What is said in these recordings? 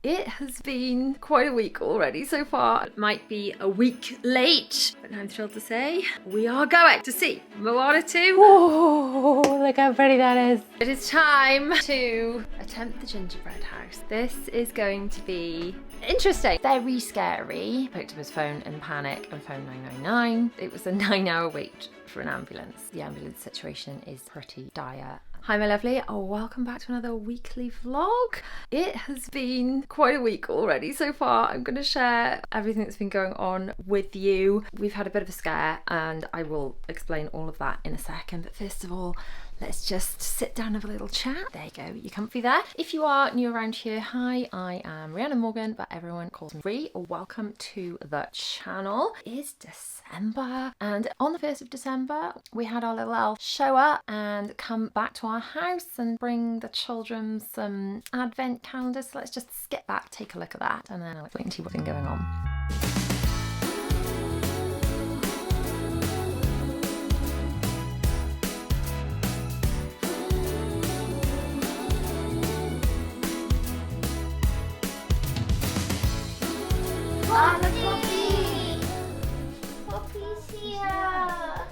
It has been quite a week already so far. It might be a week late, but I'm thrilled to say we are going to see Moana 2. Oh, look how pretty that is. It is time to attempt the gingerbread house. This is going to be interesting. Very scary. Picked up his phone in panic and phoned 999. It was a 9-hour wait for an ambulance. The ambulance situation is pretty dire. Hi my lovely, welcome back to another weekly vlog. It has been quite a week already so far. I'm going to share everything that's been going on with you. We've had a bit of a scare and I will explain all of that in a second, but first of all, let's just sit down and have a little chat. There you go, you're comfy there. If you are new around here, hi, I am Rhiannon Morgan, but everyone calls me Rhi. Welcome to the channel. It is December, and on the 1st of December, we had our little elf show up and come back to our house and bring the children some advent calendars. So let's just skip back, take a look at that, and then I'll explain to you what's been going on. Poppy's here! Hi,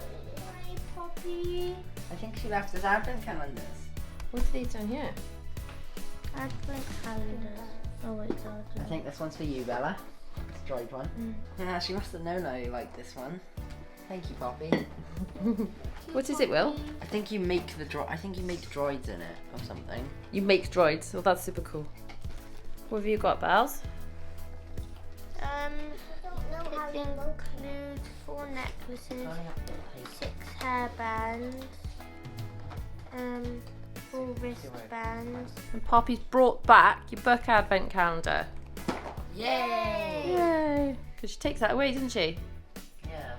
Poppy. I think she left us advent calendars. What's these down here? Advent calendar. Oh my god. I think this one's for you, Bella. It's a dried one. Yeah, she must have known I like this one. Thank you, Poppy. What is it, Will? I think you make droids in it or something. You make droids, well that's super cool. What have you got, Bells? It includes 4 necklaces, 6 hairbands, 4 wristbands. And Poppy's brought back your book advent calendar. Yay! Yay! Because she takes that away, doesn't she? Yeah.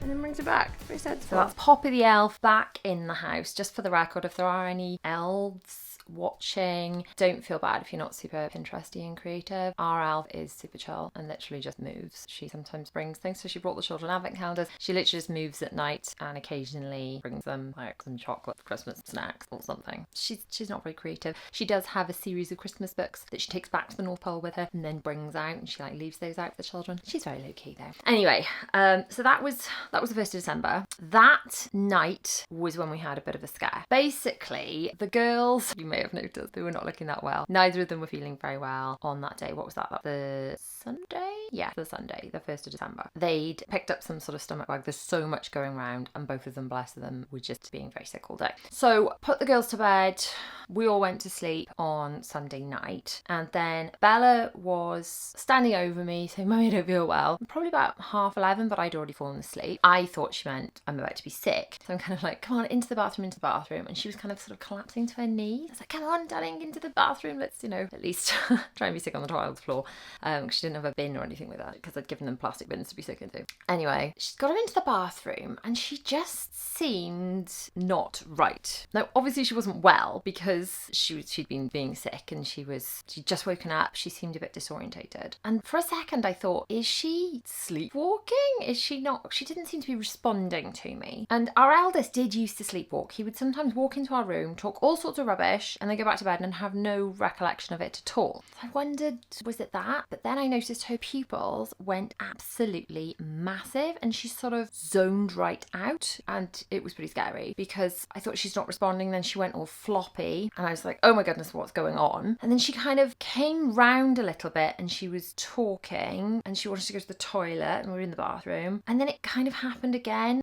And then brings it back. Very sensible. So that's Poppy the elf back in the house. Just for the record, if there are any elves watching, don't feel bad if you're not super Pinteresty and creative. Our elf is super chill and literally just moves. She sometimes brings things, so she brought the children advent calendars. She literally just moves at night and occasionally brings them like some chocolate Christmas snacks or something. She's not very creative. She does have a series of Christmas books that she takes back to the North Pole with her and then brings out, and she like leaves those out for the children. She's very low key though. Anyway, so that was the 1st of December. That night was when we had a bit of a scare. Basically, the girls, you may have noticed, they were not looking that well. Neither of them were feeling very well on that day. What was that? The Sunday? Yeah, the Sunday, the 1st of December. They'd picked up some sort of stomach bug. There's so much going around, and both of them, bless them, were just being very sick all day. So put the girls to bed. We all went to sleep on Sunday night, and then Bella was standing over me saying, "Mummy, I don't feel well." Probably about 11:30, but I'd already fallen asleep. I thought she meant I'm about to be sick. So I'm kind of like, "Come on, into the bathroom. And she was kind of sort of collapsing to her knees. I was like, "Come on, darling, into the bathroom. Let's, at least try and be sick on the toilet floor." Because she didn't have a bin or anything with her, because I'd given them plastic bins to be sick into. Anyway, she's got her into the bathroom and she just seemed not right. Now, obviously she wasn't well because she'd been being sick and she'd just woken up. She seemed a bit disorientated. And for a second I thought, is she sleepwalking? Is she not? She didn't seem to be responding to me. And our eldest did used to sleepwalk. He would sometimes walk into our room, talk all sorts of rubbish, and then go back to bed and have no recollection of it at all. So I wondered, was it that? But then I noticed her pupils went absolutely massive and she sort of zoned right out, and it was pretty scary because I thought she's not responding. Then she went all floppy and I was like, oh my goodness, what's going on? And then she kind of came round a little bit and she was talking and she wanted to go to the toilet, and we were in the bathroom, and then it kind of happened again.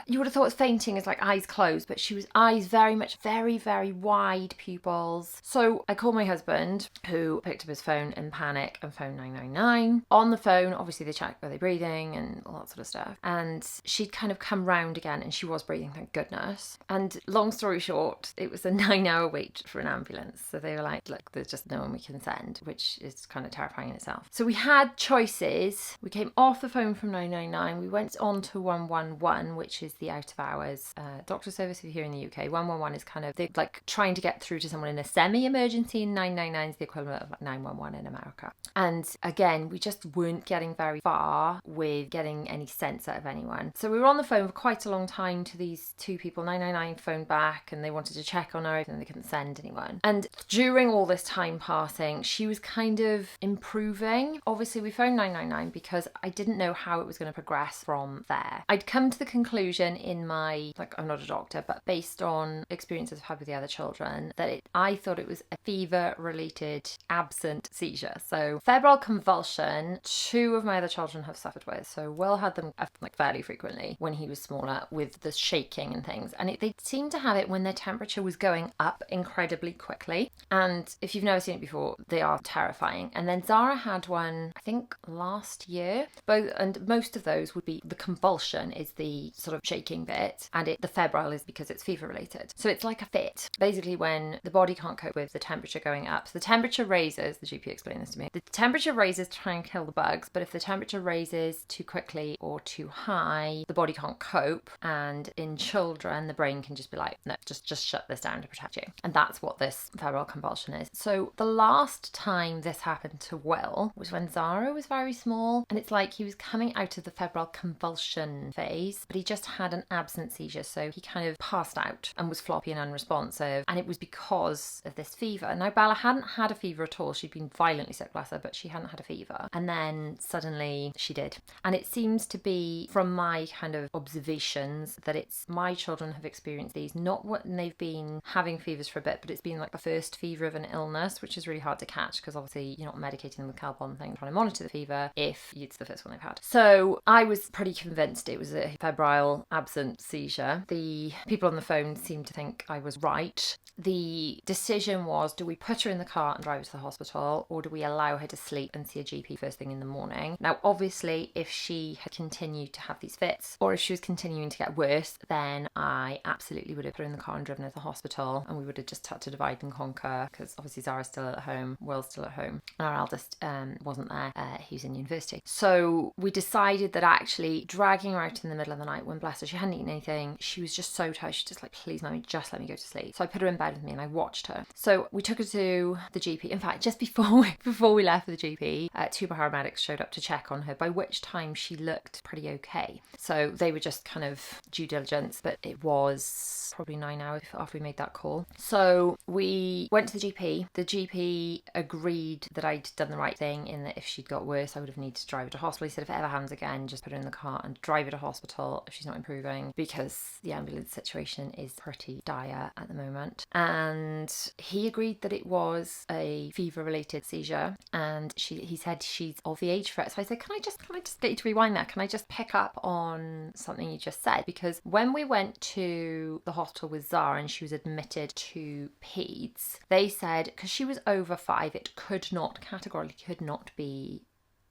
You would have thought fainting is like eyes closed, but she was eyes very much, very, very wide pupils. So I called my husband, who picked up his phone in panic and phoned 999. On the phone, obviously they checked, were they breathing and all that sort of stuff. And she'd kind of come round again and she was breathing, thank goodness. And long story short, it was a 9-hour wait for an ambulance. So they were like, look, there's just no one we can send, which is kind of terrifying in itself. So we had choices. We came off the phone from 999. We went on to 111, which is the out of hours doctor service if you're here in the UK. 111 is kind of like trying to get through to someone in a semi-emergency, and 999 is the equivalent of like 911 in America. And again, we just weren't getting very far with getting any sense out of anyone. So we were on the phone for quite a long time to these two people. 999 phoned back and they wanted to check on her and they couldn't send anyone. And during all this time passing, she was kind of improving. Obviously, we phoned 999 because I didn't know how it was going to progress from there. I'd come to the conclusion in my, like, I'm not a doctor, but based on experiences I've had with the other children, that I thought it was a fever-related absent seizure. So febrile convulsion, 2 of my other children have suffered with. So Will had them like fairly frequently when he was smaller with the shaking and things. And they seemed to have it when their temperature was going up incredibly quickly. And if you've never seen it before, they are terrifying. And then Zara had one, I think last year. And most of those would be the convulsion is the sort of shaking bit, and the febrile is because it's fever related. So it's like a fit. Basically, when the body can't cope with the temperature going up, so the temperature raises, the GP explained this to me, the temperature raises to try and kill the bugs, but if the temperature raises too quickly or too high, the body can't cope, and in children, the brain can just be like, no, just shut this down to protect you. And that's what this febrile convulsion is. So the last time this happened to Will was when Zara was very small, and it's like he was coming out of the febrile convulsion phase, but he just had an absent seizure, so he kind of passed out and was floppy and unresponsive, and it was because of this fever. Now Bella hadn't had a fever at all. She'd been violently sick, bless her, but she hadn't had a fever, and then suddenly she did. And it seems to be, from my kind of observations, that it's my children have experienced these not when they've been having fevers for a bit, but it's been like the first fever of an illness, which is really hard to catch because obviously you're not medicating them with Calpol and things, trying to monitor the fever if it's the first one they've had. So I was pretty convinced it was a febrile absent seizure. The people on the phone seemed to think I was right. The decision was, do we put her in the car and drive her to the hospital, or do we allow her to sleep and see a GP first thing in the morning? Now, obviously, if she had continued to have these fits, or if she was continuing to get worse, then I absolutely would have put her in the car and driven her to the hospital, and we would have just had to divide and conquer, because obviously Zara's still at home, Will's still at home, and our eldest wasn't there. He was in university. So we decided that actually dragging her out in the middle of the night when, bless her, she hadn't eaten anything, she was just so tired, she was just like, please mummy, just let me go to sleep. So I put her in bed with me and I watched her. So we took her to the GP. In fact, just before we left for the GP, 2 paramedics showed up to check on her, by which time she looked pretty okay. So they were just kind of due diligence, but it was probably 9 hours after we made that call. So we went to the GP. The GP agreed that I'd done the right thing in that if she'd got worse, I would have needed to drive her to hospital. He said if it ever happens again, just put her in the car and drive her to hospital if she's not improving, because the ambulance situation is pretty dire at the moment. And he agreed that it was a fever-related seizure, and he said she's of the age for it. So I said, can I just get you to rewind that? Can I just pick up on something you just said? Because when we went to the hospital with Zara and she was admitted to peds, they said because she was over 5, it categorically could not be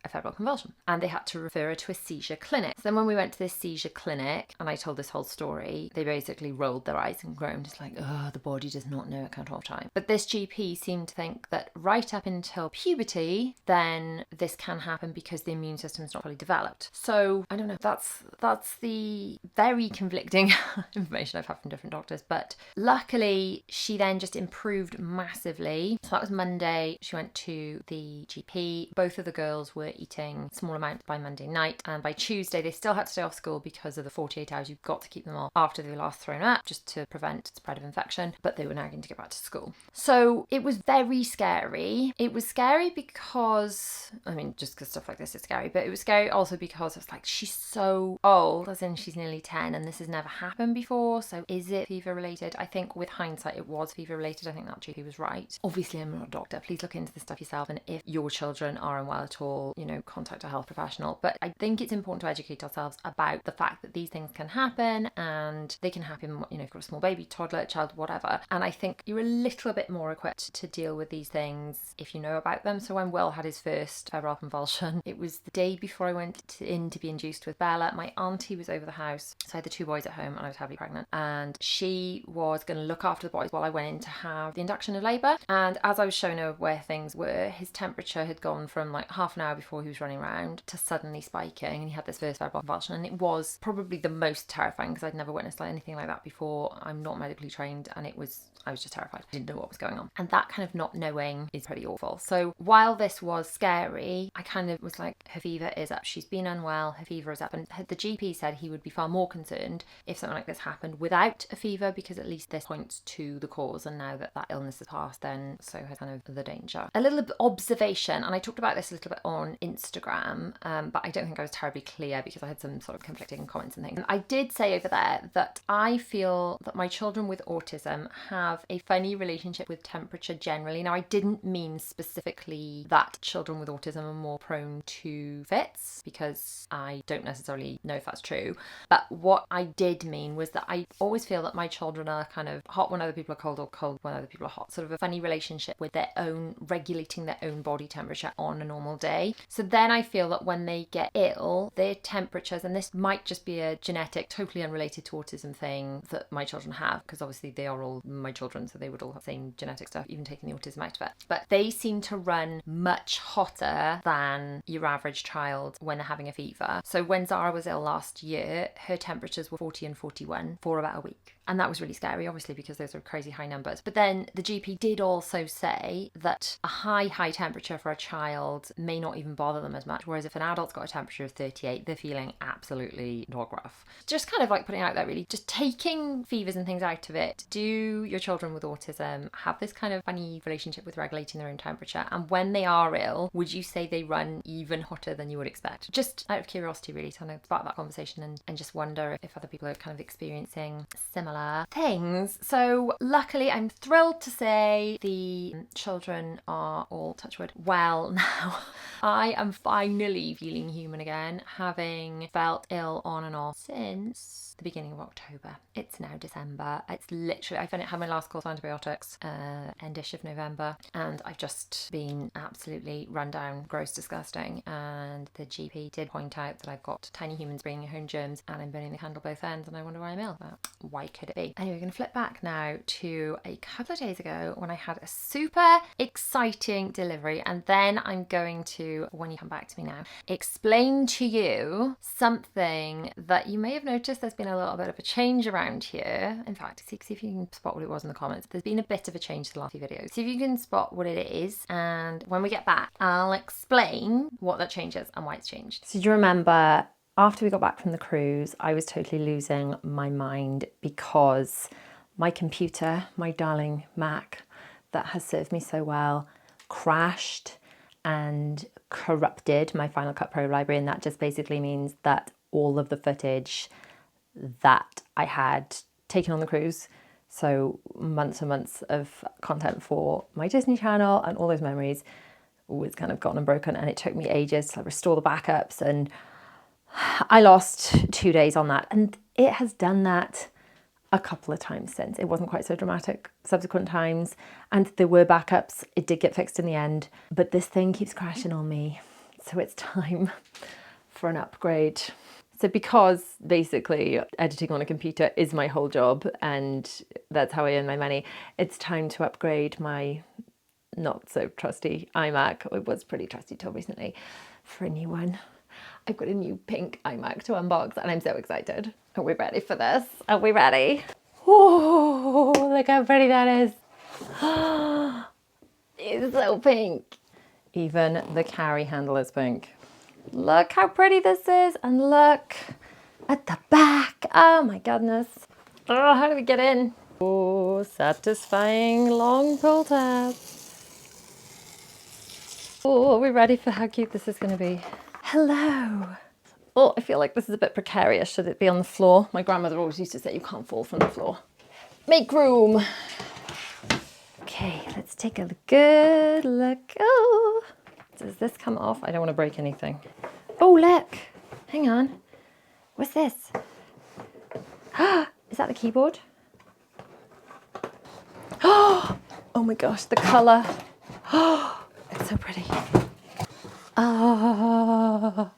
a febrile convulsion, and they had to refer her to a seizure clinic. So then when we went to this seizure clinic and I told this whole story, they basically rolled their eyes and groaned. It's like, oh, the body does not know it can't hold time. But this GP seemed to think that right up until puberty, then this can happen because the immune system is not fully developed. So I don't know, that's the very conflicting information I've had from different doctors, but luckily she then just improved massively. So that was Monday. She went to the GP. Both of the girls were eating small amounts by Monday night, and by Tuesday they still had to stay off school because of the 48 hours you've got to keep them off after they were last thrown up, just to prevent spread of infection, but they were now going to get back to school. So it was very scary. It was scary because, I mean, just because stuff like this is scary, but it was scary also because it's like, she's so old, as in she's nearly 10, and this has never happened before, so is it fever related? I think with hindsight it was fever related. I think that GP was right. Obviously I'm not a doctor, please look into this stuff yourself, and if your children are unwell at all, contact a health professional. But I think it's important to educate ourselves about the fact that these things can happen, and they can happen, if you've got a small baby, toddler, child, whatever. And I think you're a little bit more equipped to deal with these things if you know about them. So when Will had his first febrile convulsion, it was the day before I went in to be induced with Bella. My auntie was over the house, so I had the 2 boys at home and I was heavily pregnant, and she was going to look after the boys while I went in to have the induction of labour. And as I was showing her where things were, his temperature had gone from like half an hour before before he was running around to suddenly spiking, and he had this first febrile convulsion, and it was probably the most terrifying because I'd never witnessed anything like that before. I'm not medically trained, and I was just terrified. I didn't know what was going on, and that kind of not knowing is pretty awful. So while this was scary, I kind of was like, her fever is up, she's been unwell, her fever is up, and the GP said he would be far more concerned if something like this happened without a fever, because at least this points to the cause, and now that illness has passed, then so has kind of the danger. A little observation, and I talked about this a little bit on Instagram, but I don't think I was terribly clear because I had some sort of conflicting comments and things. And I did say over there that I feel that my children with autism have a funny relationship with temperature generally. Now, I didn't mean specifically that children with autism are more prone to fits, because I don't necessarily know if that's true, but what I did mean was that I always feel that my children are kind of hot when other people are cold, or cold when other people are hot, sort of a funny relationship with their own, regulating their own body temperature on a normal day. So then I feel that when they get ill, their temperatures, and this might just be a genetic, totally unrelated to autism thing that my children have, because obviously they are all my children, so they would all have the same genetic stuff, even taking the autism out of it. But they seem to run much hotter than your average child when they're having a fever. So when Zara was ill last year, her temperatures were 40 and 41 for about a week. And that was really scary, obviously, because those are crazy high numbers. But then the GP did also say that a high temperature for a child may not even bother them as much. Whereas if an adult's got a temperature of 38, they're feeling absolutely dog rough. Just kind of like putting it out there, really. Just taking fevers and things out of it. Do your children with autism have this kind of funny relationship with regulating their own temperature? And when they are ill, would you say they run even hotter than you would expect? Just out of curiosity, really, to kind of spark that conversation and just wonder if other people are kind of experiencing similar things. So luckily, I'm thrilled to say the children are all, touch wood, well now. I am finally feeling human again, having felt ill on and off since the beginning of October. It's now December. It's literally, I had my last course of antibiotics endish of November, and I've just been absolutely run down, gross, disgusting. And the GP did point out that I've got tiny humans bringing home germs, and I'm burning the candle both ends, and I wonder why I'm ill. Why could it be? Anyway, we're going to flip back now to a couple of days ago when I had a super exciting delivery, and then I'm going to, when you come back to me now, explain to you something that you may have noticed. There's been a little bit of a change around here. In fact, see if you can spot what it was in the comments. There's been a bit of a change to the last few videos. See if you can spot what it is, and when we get back, I'll explain what that change is and why it's changed. So do you remember after we got back from the cruise, I was totally losing my mind because my computer, my darling Mac, that has served me so well, crashed and corrupted my Final Cut Pro library. And that just basically means that all of the footage that I had taken on the cruise, so months and months of content for my Disney Channel and all those memories, was kind of gone and broken. And it took me ages to restore the backups, and I lost 2 days on that. And it has done that a couple of times since. It wasn't quite so dramatic subsequent times, and there were backups. It did get fixed in the end, but this thing keeps crashing on me, so it's time for an upgrade. So because basically editing on a computer is my whole job and that's how I earn my money, it's time to upgrade my not so trusty iMac. It was pretty trusty till recently, for a new one. I've got a new pink iMac to unbox, and I'm so excited. Are we ready for this? Are we ready? Oh, look how pretty that is. It's so pink. Even the carry handle is pink. Look how pretty this is, and look at the back. Oh my goodness. Oh, how do we get in? Oh, satisfying long pull tab. Oh, are we ready for how cute this is going to be? Hello. Oh, I feel like this is a bit precarious. Should it be on the floor? My grandmother always used to say you can't fall from the floor. Make room. Okay, let's take a good look. Oh, does this come off? I don't want to break anything. Oh, look. Hang on. What's this? Is that the keyboard? Oh my gosh, the colour. Oh, it's so pretty. Oh.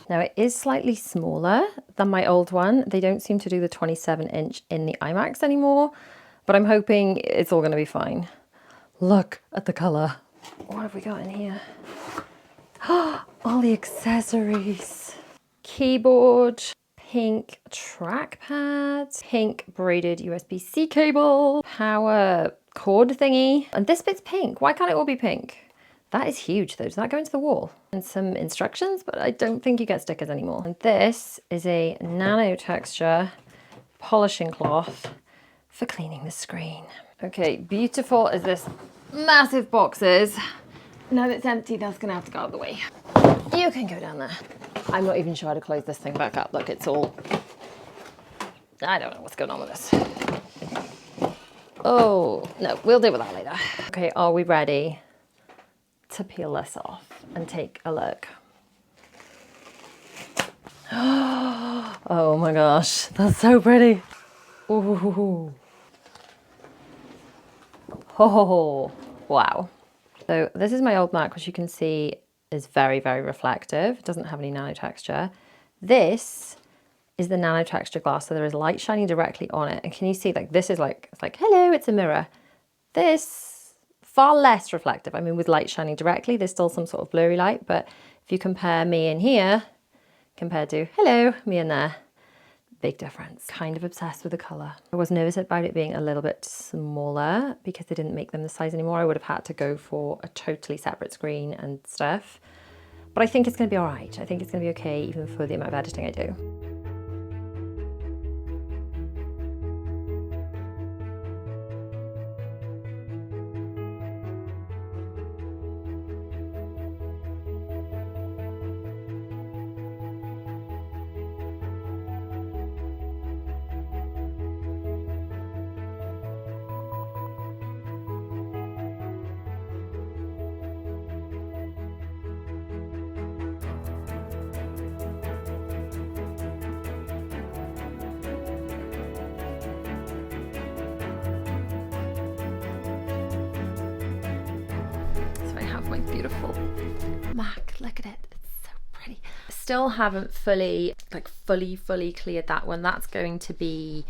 Now it is slightly smaller than my old one. They don't seem to do the 27-inch in the iMacs anymore, but I'm hoping it's all going to be fine. Look at the colour. What have we got in here? All the accessories. Keyboard, pink trackpad, pink braided USB-C cable, power cord thingy. And this bit's pink. Why can't it all be pink? That is huge though. Does that go into the wall? And some instructions, but I don't think you get stickers anymore. And this is a nano texture polishing cloth for cleaning the screen. Okay, beautiful as this massive box is. Now that it's empty, that's gonna have to go out of the way. You can go down there. I'm not even sure how to close this thing back up. Look, it's all, I don't know what's going on with this. Oh, no, we'll deal with that later. Okay, are we ready to peel this off and take a look? Oh my gosh, that's so pretty. Ooh. Oh, wow. So this is my old Mac, which you can see is very, very reflective. It doesn't have any nano texture. This is the nano texture glass, so there is light shining directly on it. And can you see, like, this is like, it's like, hello, it's a mirror. This, far less reflective. I mean, with light shining directly, there's still some sort of blurry light, but if you compare me in here, compared to, hello, me in there, big difference. Kind of obsessed with the colour. I was nervous about it being a little bit smaller because they didn't make them the size anymore. I would have had to go for a totally separate screen and stuff. But I think it's going to be all right. I think it's going to be okay even for the amount of editing I do. My beautiful Mac, look at it, it's so pretty. Still haven't fully cleared that one. That's going to be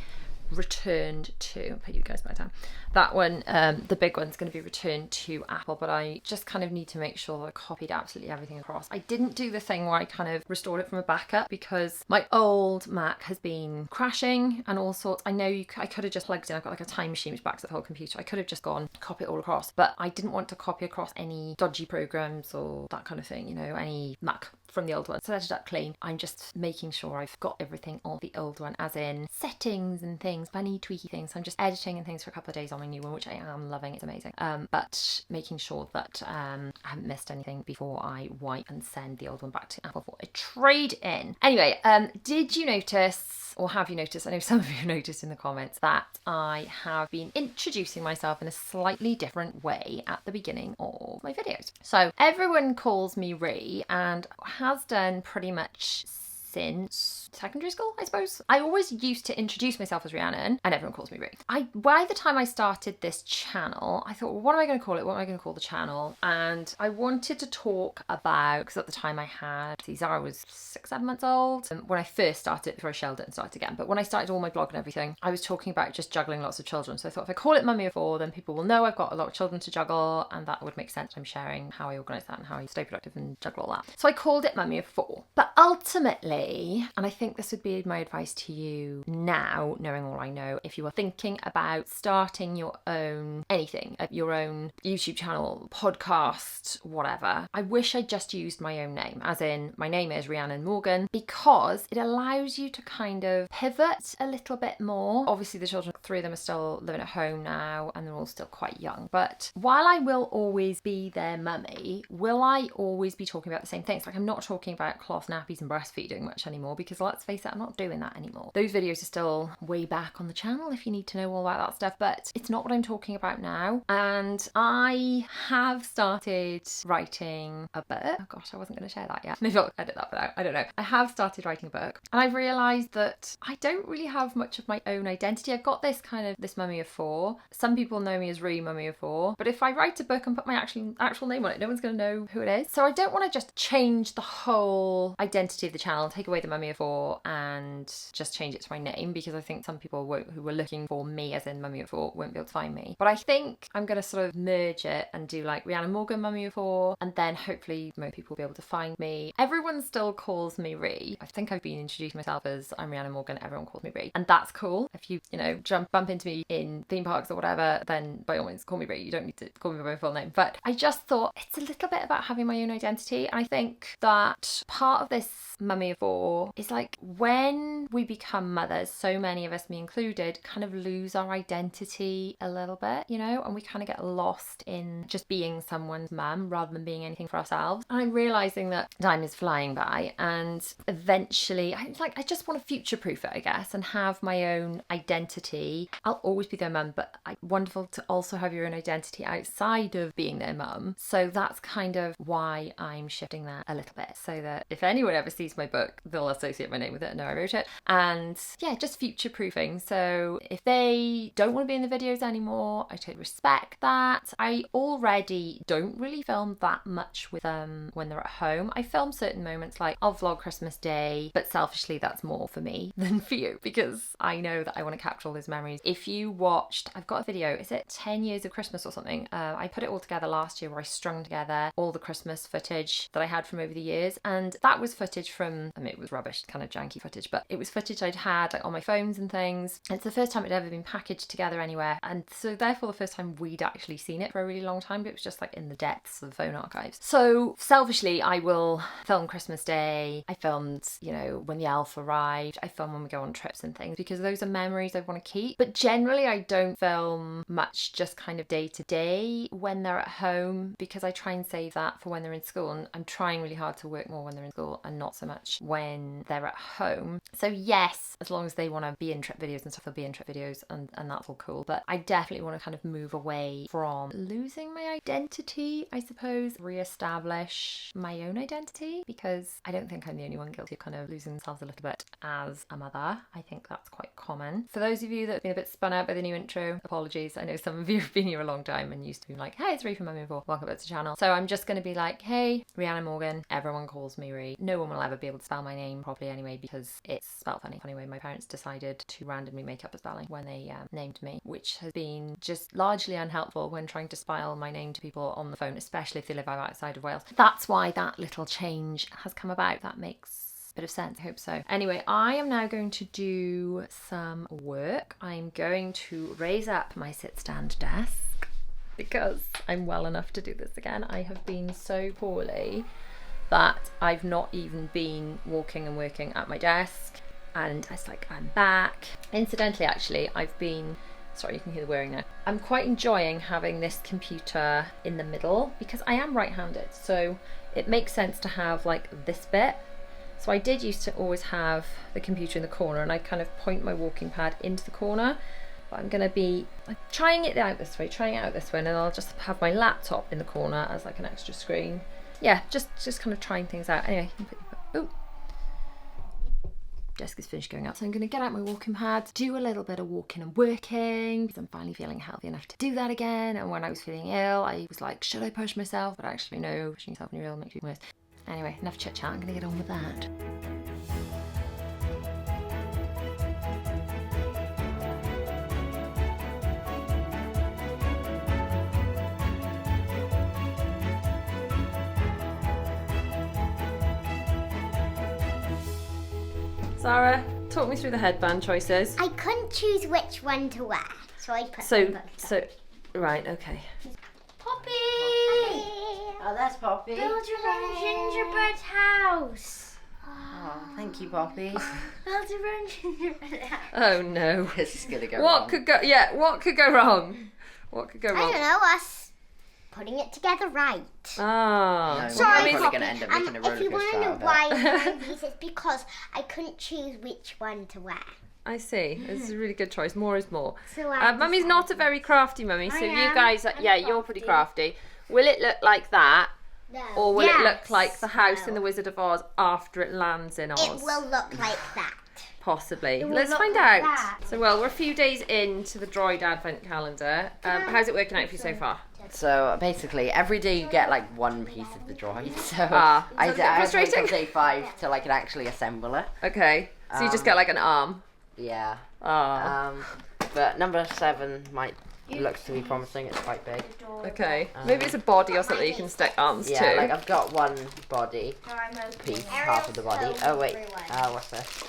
returned to, I'll put you guys back down. That one, the big one's going to be returned to Apple, but I just kind of need to make sure I copied absolutely everything across. I didn't do the thing where I kind of restored it from a backup because my old Mac has been crashing and all sorts. I know I could have just plugged in, I've got like a time machine which backs up the whole computer. I could have just gone copy it all across, but I didn't want to copy across any dodgy programs or that kind of thing, you know, any Mac from the old one. So I set it up clean. I'm just making sure I've got everything on the old one, as in settings and things, funny tweaky things. So I'm just editing and things for a couple of days on my new one, which I am loving. It's amazing. But making sure that I haven't missed anything before I wipe and send the old one back to Apple for a trade-in. Anyway, did you notice, or have you noticed, I know some of you noticed in the comments, that I have been introducing myself in a slightly different way at the beginning of my videos. So everyone calls me Ree and has done pretty much since secondary school, I suppose. I always used to introduce myself as Rhiannon and everyone calls me Ree. By the time I started this channel, I thought, well, what am I going to call it? What am I going to call the channel? And I wanted to talk about, because at the time I had, Seizure was 6-7 months old when I first started, before I shelled it and started again. But when I started all my blog and everything, I was talking about just juggling lots of children. So I thought if I call it Mummy of 4, then people will know I've got a lot of children to juggle, and that would make sense. I'm sharing how I organise that and how I stay productive and juggle all that. So I called it Mummy of 4. But ultimately, and I think this would be my advice to you now, knowing all I know, if you are thinking about starting your own anything, your own YouTube channel, podcast, whatever, I wish I just used my own name, as in my name is Rhiannon Morgan, because it allows you to kind of pivot a little bit more. Obviously the children, 3 of them are still living at home now and they're all still quite young, but while I will always be their mummy, will I always be talking about the same things? Like, I'm not talking about cloth nappies and breastfeeding much anymore, because let's face it, I'm not doing that anymore. Those videos are still way back on the channel if you need to know all about that stuff, but it's not what I'm talking about now. And I have started writing a book. Oh gosh, I wasn't going to share that yet. Maybe I'll edit that bit out. I don't know. I have started writing a book, and I've realised that I don't really have much of my own identity. I've got this kind of this Mummy of 4. Some people know me as Ree Mummy of 4, but if I write a book and put my actual name on it, no one's going to know who it is. So I don't want to just change the whole identity of the channel, take away the Mummy of 4 and just change it to my name, because I think some people who were looking for me as in Mummy of 4 won't be able to find me. But I think I'm going to sort of merge it and do like Rhiannon Morgan Mummy of 4, and then hopefully most people will be able to find me. Everyone still calls me Rhi. I think I've been introducing myself as I'm Rhiannon Morgan, everyone calls me Rhi. And that's cool. If you bump into me in theme parks or whatever, then by all means call me Rhi. You don't need to call me by my full name. But I just thought it's a little bit about having my own identity. I think that part of this Mummy of 4 is like when we become mothers, so many of us, me included, kind of lose our identity a little bit, and we kind of get lost in just being someone's mum rather than being anything for ourselves. And I'm realizing that time is flying by, and eventually I just want to future proof it, I guess, and have my own identity. I'll always be their mum, but wonderful to also have your own identity outside of being their mum. So that's kind of why I'm shifting that a little bit, so that if anyone ever sees my book, they'll associate my name with it and know I wrote it. And yeah, just future proofing. So if they don't want to be in the videos anymore, I totally respect that. I already don't really film that much with them when they're at home. I film certain moments, like I'll vlog Christmas Day, but selfishly that's more for me than for you, because I know that I want to capture all those memories. If you watched, I've got a video, is it 10 years of Christmas or something? I put it all together last year where I strung together all the Christmas footage that I had from over the years, and that was footage from, it was rubbish, kind of janky footage, but it was footage I'd had like on my phones and things. It's the first time it'd ever been packaged together anywhere, and so therefore the first time we'd actually seen it for a really long time, but it was just like in the depths of the phone archives. So selfishly, I will film Christmas Day. I filmed, when the elf arrived. I film when we go on trips and things, because those are memories I want to keep. But generally I don't film much, just kind of day to day when they're at home, because I try and save that for when they're in school, and I'm trying really hard to work more when they're in school and not so much when they're at home. So yes, as long as they want to be in trip videos and stuff, they'll be in trip videos, and that's all cool. But I definitely want to kind of move away from losing my identity, I suppose, re-establish my own identity, because I don't think I'm the only one guilty of kind of losing themselves a little bit as a mother. I think that's quite common. For those of you that have been a bit spun out by the new intro, apologies. I know some of you have been here a long time and used to be like, hey, it's Rhi from Mummy of 4, welcome back to the channel. So I'm just going to be like, hey, Rhiannon Morgan, everyone calls me Rhi. No one will ever be able to spell my name properly anyway, because it's spelled funny. Anyway, my parents decided to randomly make up a spelling when they named me, which has been just largely unhelpful when trying to spell my name to people on the phone, especially if they live outside of Wales. That's why that little change has come about. That makes a bit of sense, I hope so. Anyway, I am now going to do some work. I'm going to raise up my sit-stand desk, because I'm well enough to do this again. I have been so poorly that I've not even been walking and working at my desk, and it's like I'm back. Incidentally, actually, sorry, you can hear the whirring now. I'm quite enjoying having this computer in the middle, because I am right-handed, so it makes sense to have like this bit. So I did used to always have the computer in the corner, and I kind of point my walking pad into the corner. But I'm going to be trying it out this way, and then I'll just have my laptop in the corner as like an extra screen. Yeah, just kind of trying things out. Anyway, desk is finished going up, so I'm going to get out my walking pad, do a little bit of walking and working, because I'm finally feeling healthy enough to do that again. And when I was feeling ill, I was like, should I push myself? But actually no, pushing yourself when you're ill makes you worse. Anyway, enough chit chat, I'm going to get on with that. Sarah, talk me through the headband choices. I couldn't choose which one to wear, so I put them both up. Right, okay. Poppy! Oh, that's Poppy. Build your own gingerbread house. Oh, thank you, Poppy. Build your own gingerbread house. Oh no. This is gonna go What wrong. could go? Yeah, what could go wrong? What could go I wrong? don't know, us putting it together right. Ah. No, Sorry, we're probably Poppy. going to end up making a roller If you want coaster to know out of why it. I'm wearing these, it's because I couldn't choose which one to wear. I see. This is a really good choice. More is more. So I Mummy's not a very crafty mummy, so I you am. guys, I'm you're pretty crafty. Will it look like that, No. or will it look Yes. like the house in the Wizard of Oz after it lands in Oz? It will look like that. Possibly. will Let's look find like out. that. So, we're a few days into the Droid Advent calendar. How's it working out for you so far? So basically, every day you get like one piece of the droid. So Ah, I sounds a bit have to wait frustrating. till day 5 till I can actually assemble it. Okay. So you just get like an arm. Yeah. Ah. But number 7 looks to be promising. It's quite big. Okay. Maybe it's a body or something you can stick arms Yeah, to. like I've got one body piece, half of the body. Oh wait, what's this?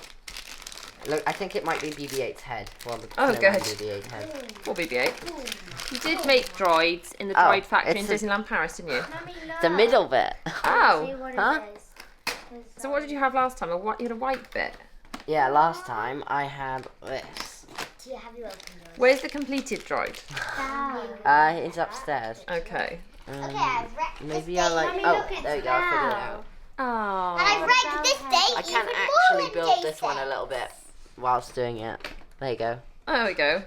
Look, I think it might be BB-8's head. Well, Oh, good. BB-8 head. Or BB-8. You did make droids in the droid factory in Disneyland Paris, didn't you? The middle bit. Oh. Huh? So what did you have last time? You had a white bit. Yeah, last time I had this. Have you opened yours? Where's the completed droid? It's upstairs. Okay. Okay, I've wrecked Maybe this I date. like. Mommy, Oh, look, it's there you go. I figured it now. out. Oh. And I've wrecked this date I can even actually more than build Day this one a 6. little bit whilst doing it. There you go. There we go.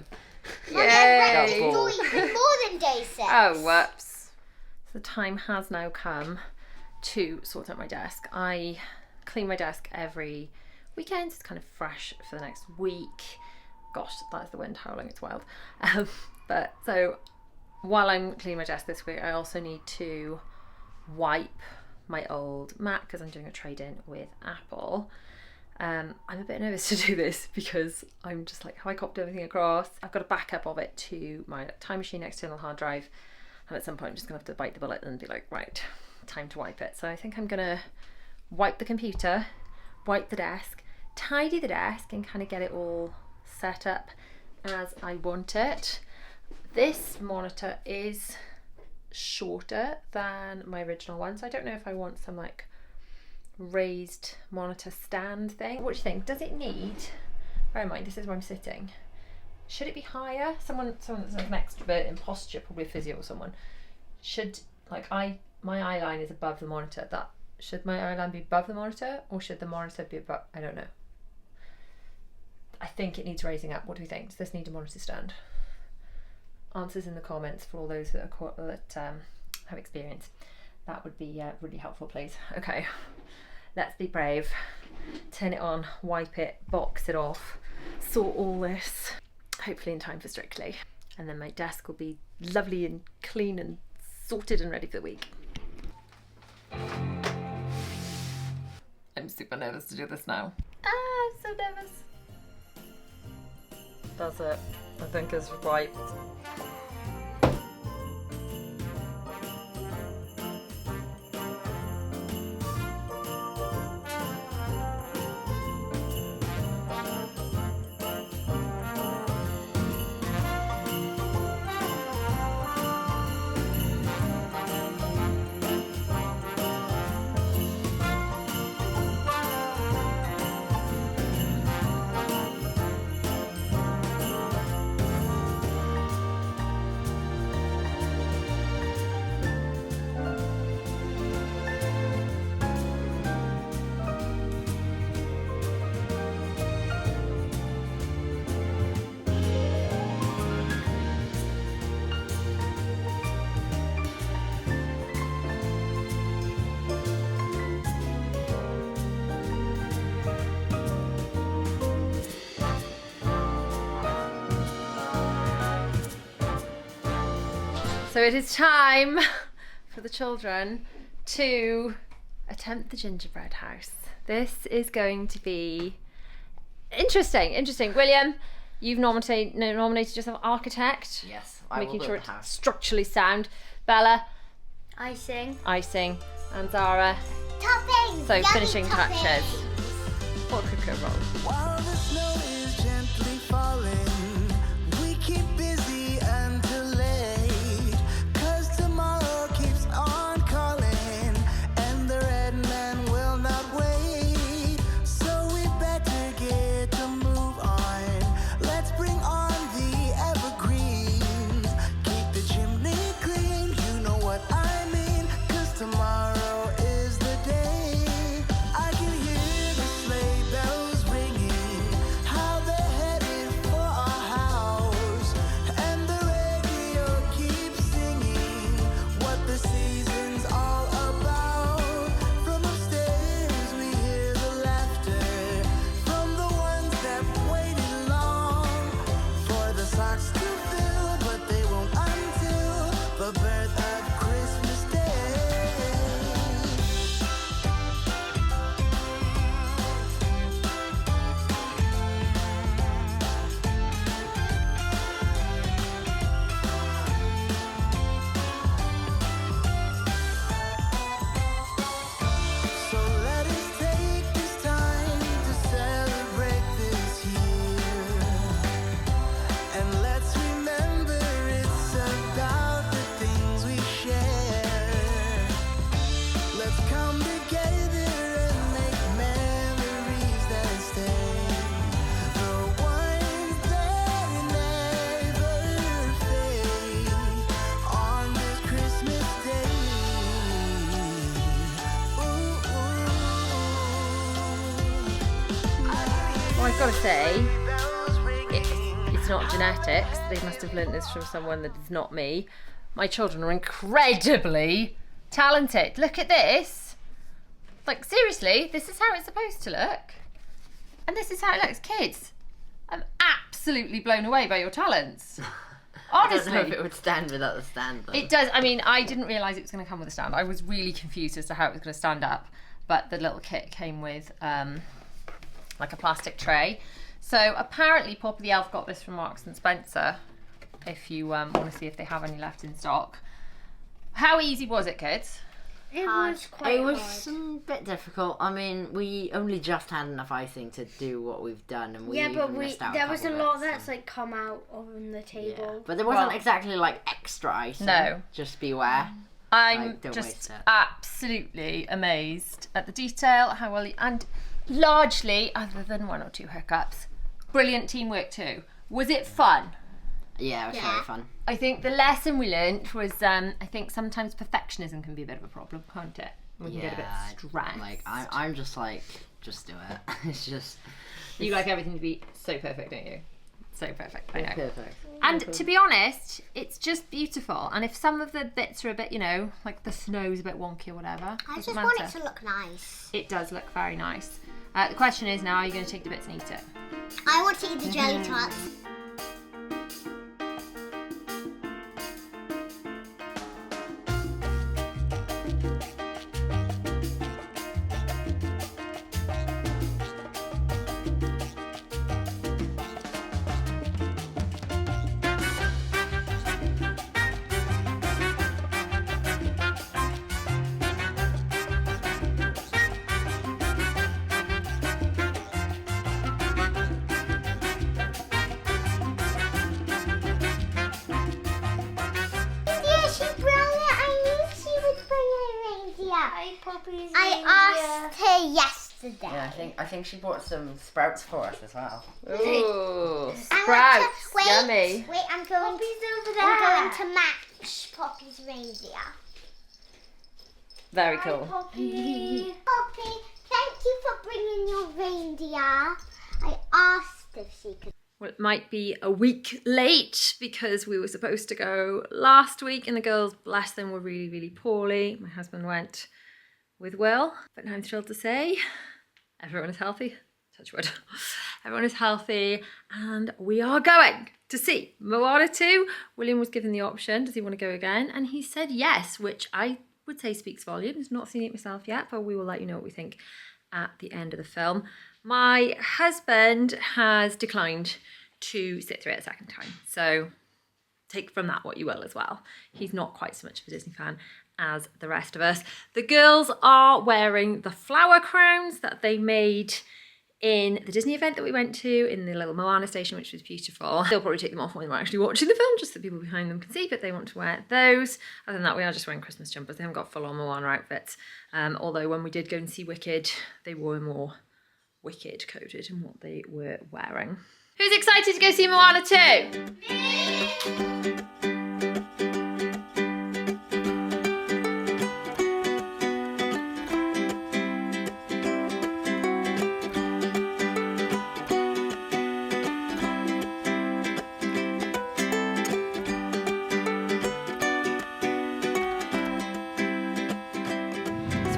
Mommy, I've wrecked Yay. this door even more than Day 6. Oh, whoops. So the time has now come to sort out my desk. I clean my desk every weekend. It's kind of fresh for the next week. Gosh, that's the wind howling. It's wild. But so while I'm cleaning my desk this week, I also need to wipe my old Mac because I'm doing a trade-in with Apple. I'm a bit nervous to do this because I'm just like, have I copied everything across? I've got a backup of it to my Time Machine external hard drive, and at some point I'm just gonna have to bite the bullet and be like, right, time to wipe it. So I think I'm gonna wipe the computer, wipe the desk, tidy the desk, and kind of get it all set up as I want it. This monitor is shorter than my original one, so I don't know if I want some like raised monitor stand thing. What do you think? Does it need, bear in mind this is where I'm sitting, should it be higher? Someone that's an extrovert in posture, probably a physio or someone, should, like, my eye line is above the monitor. That should my eye line be above the monitor, or should the monitor be above? I don't know. I think it needs raising up. What do we think? Does this need a monitor stand? Answers in the comments for all those that have experience. That would be really helpful, please. Okay, let's be brave. Turn it on, wipe it, box it off, sort all this, hopefully in time for Strictly. And then my desk will be lovely and clean and sorted and ready for the week. I'm super nervous to do this now. I'm so nervous. That's it. I think it's wiped. So it is time for the children to attempt the gingerbread house. This is going to be interesting. William, you've nominated yourself architect. Yes, I will making build sure the it's house. structurally sound. Bella, Icing. and Zara, Toppings. so Yummy finishing toppings. touches. What could go wrong? While the snow is gently falling, we keep busy until late. 'Cause tomorrow keeps on calling, and the red man will not wait. So we better get to move on. Let's bring on the evergreens. Keep the chimney clean, you know what I mean. 'Cause tomorrow is the day. I can hear the sleigh bells ringing, how they're headed for our I've got to say, it's not genetics. They must have learnt this from someone that is not me. My children are incredibly talented. Look at this. Like, seriously, this is how it's supposed to look. And this is how it looks. Kids, I'm absolutely blown away by your talents. Honestly. I don't know if it would stand without the stand, though. It does. I mean, I didn't realise it was going to come with a stand. I was really confused as to how it was going to stand up. But the little kit came with like a plastic tray. So apparently Poppy the Elf got this from Marks and Spencer, if you want to see if they have any left in stock. How easy was it, kids? It was quite hard. It was a bit difficult. I mean, we only just had enough icing to do what we've done, and we missed out there was a couple lot bits, that's like come out on the table. Yeah. But there wasn't exactly like extra icing. No. Just beware. I'm don't waste just it. absolutely amazed at the detail, how well, and largely, other than one or two hiccups, brilliant teamwork too. Was it fun? Yeah, it was very fun. I think the lesson we learnt was, I think sometimes perfectionism can be a bit of a problem, can't it? We can get a bit stressed. Like, I'm just like, just do it. It's just... You like everything to be so perfect, don't you? So perfect, I know. Perfect. And to be honest, it's just beautiful. And if some of the bits are a bit, like the snow's a bit wonky or whatever, I doesn't just want matter. it to look nice. It does look very nice. The question is now, are you going to take the bits and eat it? I want to eat the jelly tots. I asked her yesterday. Yeah, I think she bought some sprouts for us as well. Ooh, sprouts, yummy. Wait, I'm going to match Poppy's reindeer. Very cool. Poppy, thank you for bringing your reindeer. I asked if she could. Well, it might be a week late because we were supposed to go last week and the girls, bless them, were really, really poorly. My husband went with Will, but now I'm thrilled to say everyone is healthy. Touch wood. Everyone is healthy and we are going to see Moana 2. William was given the option, does he want to go again? And he said yes, which I would say speaks volumes. Not seen it myself yet, but we will let you know what we think at the end of the film. My husband has declined to sit through it a second time, so take from that what you will as well. He's not quite so much of a Disney fan as the rest of us. The girls are wearing the flower crowns that they made in the Disney event that we went to in the little Moana station, which was beautiful. They'll probably take them off when we're actually watching the film, just so people behind them can see, but they want to wear those. Other than that, we are just wearing Christmas jumpers. They haven't got full-on Moana outfits. Although when we did go and see Wicked, they were more Wicked coded in what they were wearing. Who's excited to go see Moana 2?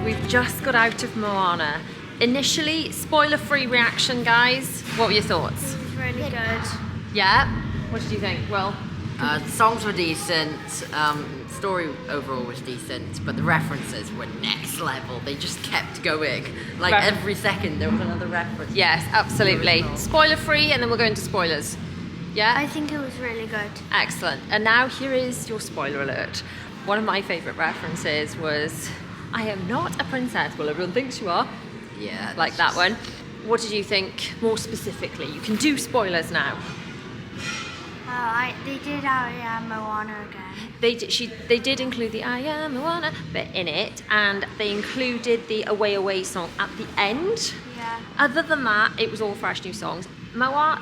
We've just got out of Moana. Initially, spoiler-free reaction, guys. What were your thoughts? It was really good. Yeah? What did you think? Well, The songs were decent, story overall was decent, but the references were next level. They just kept going. Like every second there was another reference. yes, absolutely. Spoiler-free, and then we'll go into spoilers. Yeah? I think it was really good. Excellent. And now here is your spoiler alert. One of my favourite references was, I am not a princess. Well, everyone thinks you are. Yeah. Like that one. What did you think more specifically? You can do spoilers now. They did I Am Moana again. They did include the I Am Moana bit in it, and they included the Away Away song at the end. Yeah. Other than that, it was all fresh new songs. Maui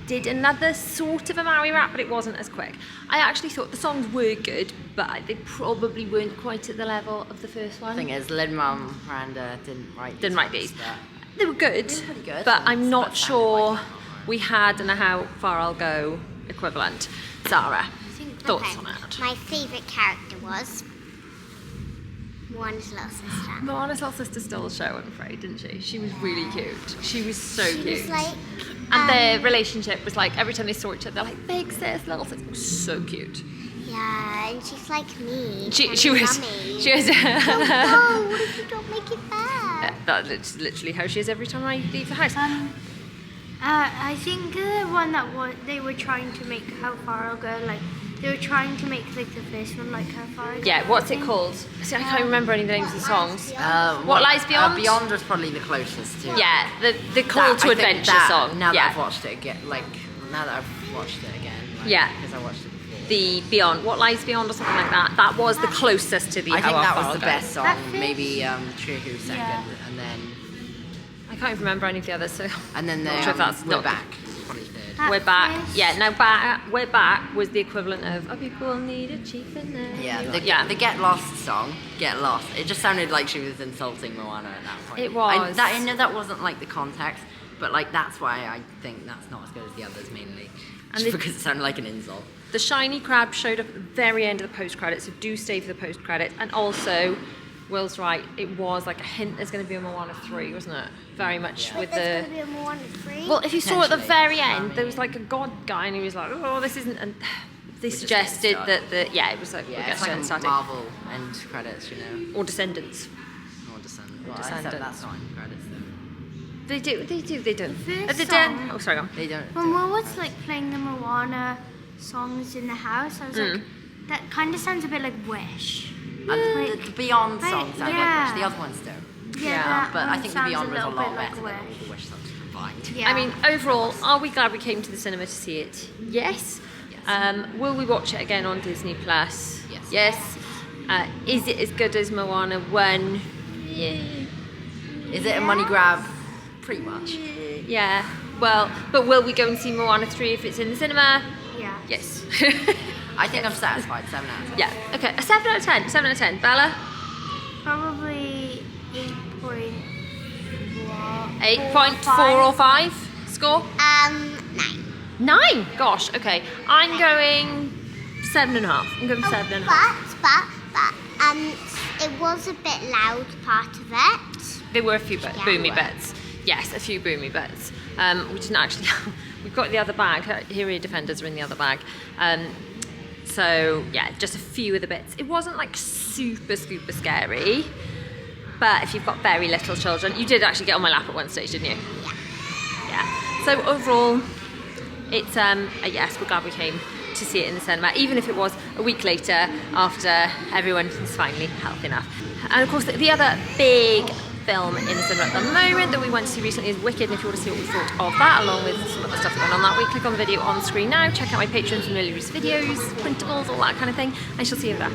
did another sort of a Maui rap, but it wasn't as quick. I actually thought the songs were good, but they probably weren't quite at the level of the first one. The thing is, Lin-Manuel Miranda didn't write these. They were good, pretty good. but I'm not But sounded sure like we had and How Far I'll Go equivalent. Zara, thoughts Okay, on it? my favourite character was Moana's little sister. Moana's little sister stole the show, I'm afraid, didn't she? She was really cute. She was so She cute. was like, and their relationship was like, every time they saw each other, they're like, big sis, little sis. It was so cute. yeah, and she's like me. She kinda was, yummy. she was, Oh, what if you don't make it fair? that's literally how she is every time I leave the house. I think the one that they were trying to make How Far I'll Go, like they were trying to make like the first one like How Far I'll Go. Yeah, what's I it think. called? See, I can't remember any of the names of the songs. What What Lies Beyond? Beyond was probably the closest to. Yeah, the Call That- to I think Adventure that, song. Now yeah. that I've watched it again, now that I've watched it again. Yeah. Because I watched it before. The Beyond, What Lies Beyond or something like that. That was the closest to the I think How that Far was I'll the Go. best song. That fits. Maybe Trihu second, Yeah. I can't even remember any of the others, so and then Not sure if that's We're not- Back. Probably third. That We're Back. first- Yeah, now We're Back was the equivalent of Oh People Need a Chief in there. Yeah, the Get Lost song, Get Lost. It just sounded like she was insulting Moana at that point. It was. I know that wasn't like the context, but like that's why I think that's not as good as the others mainly. And Just the- because it sounded like an insult. The shiny crab showed up at the very end of the post credits, so do stay for the post credits. And also, Will's right, it was like a hint there's going to be a Moana 3, wasn't it? Very much with There's the. going to be a Moana 3. Well, if you saw at the Potentially. very end, there was like a god guy, and he was like, "Oh, this isn't." And they just suggested getting that it was like, Yeah, it's we're like getting a started. Marvel end credits, you know. Or Descendants. Or Descendants. Well, Descendants. except that's not end credits though. They do. First At the song- den. Oh, sorry, go on. They don't. When Will was like playing the Moana songs in the house, I was like, that kind of sounds a bit like Wish. And the Beyond Right, songs sound yeah. like Wish. The other ones don't. Yeah, that But I one think the sounds Beyond was a little lot bit better like than all Wish. the Wish songs combined. Yeah. I mean, overall, are we glad we came to the cinema to see it? Yes. Will we watch it again on Disney Plus? Yes. Yes. Is it as good as Moana 1? Yeah. Is it a money grab? Pretty much. Yeah. Well, but will we go and see Moana 3 if it's in the cinema? Yeah. Yes. I think I'm satisfied. 7 out of 10. Yeah. Okay. A 7 out of 10. 7 out of 10. Bella? Probably 8.4 or 5? Score? 9. 9. Gosh. Okay. I'm going 7.5. I'm going 7.5. It was a bit loud, part of it. There were a few boomy Yeah. bits. Yes, a few boomy bits. We didn't actually. We've got the other bag. Hero Defenders are in the other bag. So yeah, just a few of the bits. It wasn't like super scary. But if you've got very little children, you did actually get on my lap at one stage, didn't you? Yeah. So overall, it's a yes. We're glad we came to see it in the cinema, even if it was a week later after everyone is finally healthy enough. And of course, the other big film in the cinema at the moment that we went to see recently is Wicked. And if you want to see what we thought of that, along with some other stuff going on that week, click on the video on screen now. Check out my Patreon for Lily's videos, printables, all that kind of thing. I shall see you there.